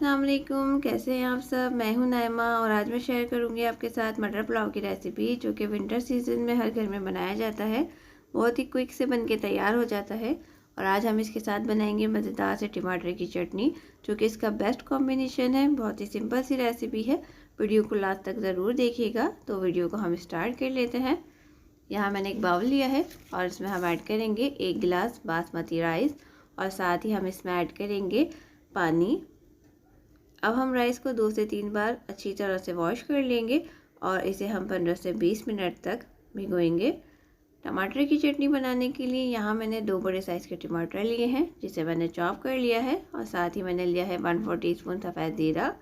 अस्सलाम वालेकुम, कैसे हैं आप सब। मैं हूं नाइमा और आज मैं शेयर करूंगी आपके साथ मटर पुलाव की रेसिपी, जो कि विंटर सीज़न में हर घर में बनाया जाता है। बहुत ही क्विक से बन के तैयार हो जाता है। और आज हम इसके साथ बनाएंगे मज़ेदार से टमाटर की चटनी, जो कि इसका बेस्ट कॉम्बिनेशन है। बहुत ही सिंपल सी रेसिपी है। वीडियो को लास्ट तक ज़रूर देखिएगा। तो वीडियो को हम स्टार्ट कर लेते हैं। यहाँ मैंने एक बाउल लिया है और इसमें हम ऐड करेंगे 1 गिलास बासमती राइस और साथ ही हम इसमें ऐड करेंगे पानी। अब हम राइस को 2 से 3 बार अच्छी तरह से वॉश कर लेंगे और इसे हम 15 से 20 मिनट तक भिगोएंगे। टमाटर की चटनी बनाने के लिए यहाँ मैंने 2 बड़े साइज़ के टमाटर लिए हैं, जिसे मैंने चॉप कर लिया है। और साथ ही मैंने लिया है 1/4 टीस्पून सफ़ेद जीरा,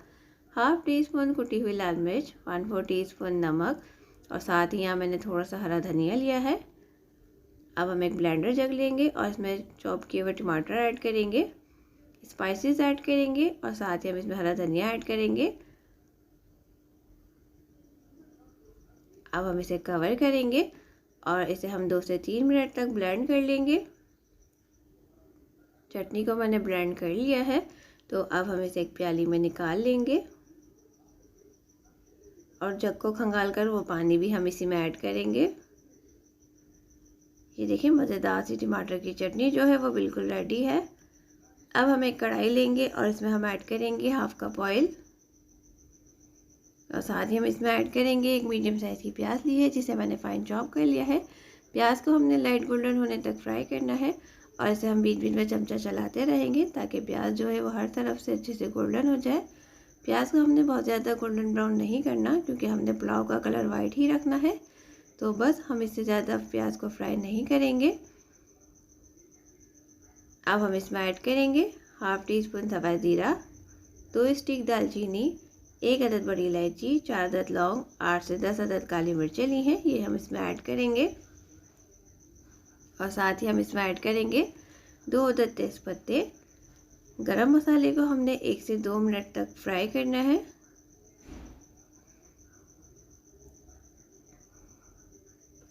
हाफ टी स्पून कुटी हुई लाल मिर्च, 1/4 टीस्पून नमक और साथ ही यहाँ मैंने थोड़ा सा हरा धनिया लिया है। अब हम एक ब्लेंडर जग लेंगे और इसमें चॉप किए हुए टमाटर ऐड करेंगे, स्पाइसेस ऐड करेंगे और साथ ही हम इसमें हरा धनिया ऐड करेंगे। अब हम इसे कवर करेंगे और इसे हम 2 से 3 मिनट तक ब्लेंड कर लेंगे। चटनी को मैंने ब्लेंड कर लिया है, तो अब हम इसे एक प्याली में निकाल लेंगे और जग को खंगाल कर वो पानी भी हम इसी में ऐड करेंगे। ये देखिए, मज़ेदार सी टमाटर की चटनी जो है वो बिल्कुल रेडी है। अब हम एक कढ़ाई लेंगे और इसमें हम ऐड करेंगे 1/2 कप ऑयल और साथ ही हम इसमें ऐड करेंगे एक मीडियम साइज़ की प्याज ली है, जिसे मैंने फाइन चॉप कर लिया है। प्याज को हमने लाइट गोल्डन होने तक फ्राई करना है और इसे हम बीच बीच में चमचा चलाते रहेंगे ताकि प्याज जो है वो हर तरफ से अच्छे से गोल्डन हो जाए। प्याज को हमने बहुत ज़्यादा गोल्डन ब्राउन नहीं करना, क्योंकि हमने पुलाव का कलर वाइट ही रखना है। तो बस हम इससे ज़्यादा प्याज को फ्राई नहीं करेंगे। अब हम इसमें ऐड करेंगे हाफ टी स्पून सफ़ेद ज़ीरा, 2 स्टिक दालचीनी, 1 अदद बड़ी इलायची, 4 अदद लौंग, 8 से 10 अदद काली मिर्चें ली हैं, ये हम इसमें ऐड करेंगे। और साथ ही हम इसमें ऐड करेंगे 2 अदद तेज़पत्ते। गरम मसाले को हमने 1 से 2 मिनट तक फ्राई करना है।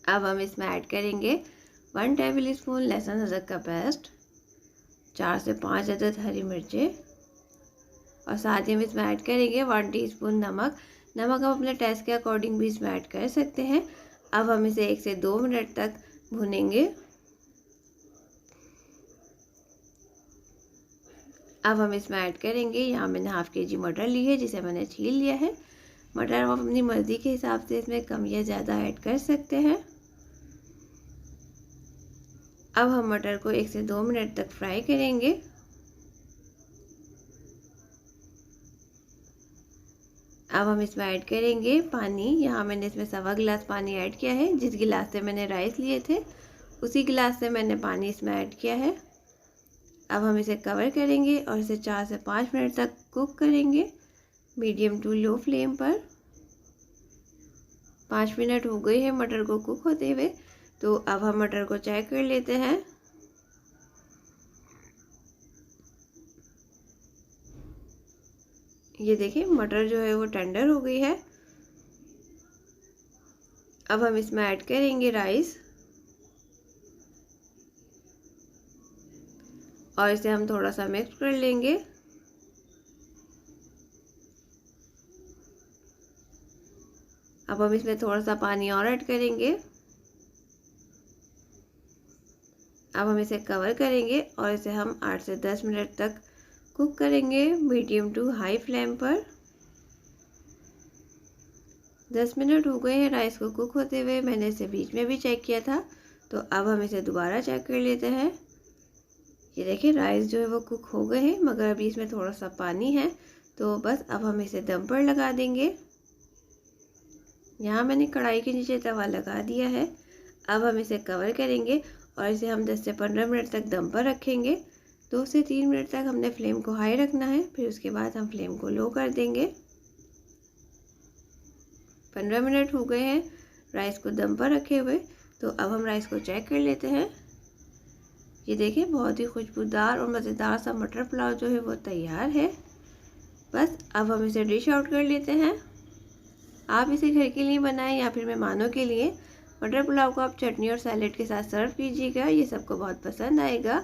अब हम इसमें ऐड करेंगे 1 टेबल स्पून लहसुन अदरक का पेस्ट, 4 से 5 अदद हरी मिर्चें और साथ ही हम इसमें ऐड करेंगे 1 टीस्पून नमक। नमक हम अपने टेस्ट के अकॉर्डिंग भी इसमें ऐड कर सकते हैं। अब हम इसे 1 से 2 मिनट तक भूनेंगे। अब हम इसमें ऐड करेंगे, यहाँ मैंने हाफ kg मटर ली है, जिसे मैंने छील लिया है। मटर आप अपनी मर्ज़ी के हिसाब से इसमें कम या ज़्यादा ऐड कर सकते हैं। अब हम मटर को 1 से 2 मिनट तक फ्राई करेंगे। अब हम इसमें ऐड करेंगे पानी। यहाँ मैंने इसमें 1.25 गिलास पानी ऐड किया है। जिस गिलास से मैंने राइस लिए थे उसी गिलास से मैंने पानी इसमें ऐड किया है। अब हम इसे कवर करेंगे और इसे 4 से 5 मिनट तक कुक करेंगे, मीडियम टू लो फ्लेम पर। 5 मिनट हो गए हैं मटर को कुक होते हुए, तो अब हम मटर को चेक कर लेते हैं। ये देखिए, मटर जो है वो टेंडर हो गई है। अब हम इसमें ऐड करेंगे राइस और इसे हम थोड़ा सा मिक्स कर लेंगे। अब हम इसमें थोड़ा सा पानी और ऐड करेंगे। अब हम इसे कवर करेंगे और इसे हम 8 से 10 मिनट तक कुक करेंगे, मीडियम टू हाई फ्लेम पर। 10 मिनट हो गए हैं राइस को कुक होते हुए। मैंने इसे बीच में भी चेक किया था, तो अब हम इसे दोबारा चेक कर लेते हैं। ये देखिए, राइस जो है वो कुक हो गए हैं, मगर अभी इसमें थोड़ा सा पानी है। तो बस अब हम इसे दम पर लगा देंगे। यहाँ मैंने कढ़ाई के नीचे तवा लगा दिया है। अब हम इसे कवर करेंगे और इसे हम 10 से 15 मिनट तक दम पर रखेंगे। 2 से 3 मिनट तक हमने फ्लेम को हाई रखना है, फिर उसके बाद हम फ्लेम को लो कर देंगे। 15 मिनट हो गए हैं राइस को दम पर रखे हुए, तो अब हम राइस को चेक कर लेते हैं। ये देखिए, बहुत ही खुशबूदार और मज़ेदार सा मटर पुलाव जो है वो तैयार है। बस अब हम इसे डिश आउट कर लेते हैं। आप इसे घर के लिए बनाएं या फिर मेहमानों के लिए। मटर पुलाव को आप चटनी और सैलेड के साथ सर्व कीजिएगा, ये सबको बहुत पसंद आएगा।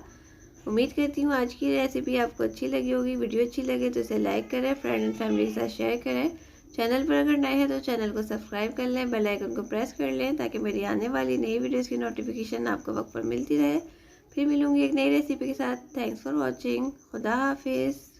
उम्मीद करती हूँ आज की रेसिपी आपको अच्छी लगी होगी। वीडियो अच्छी लगे तो इसे लाइक करें, फ्रेंड एंड फैमिली के साथ शेयर करें। चैनल पर अगर नए हैं तो चैनल को सब्सक्राइब कर लें, बेल आइकन को प्रेस कर लें ताकि मेरी आने वाली नई वीडियोज़ की नोटिफिकेशन आपको वक्त पर मिलती रहे। फिर मिलूँगी एक नई रेसिपी के साथ। Thanks for watching. खुदा हाफिज़।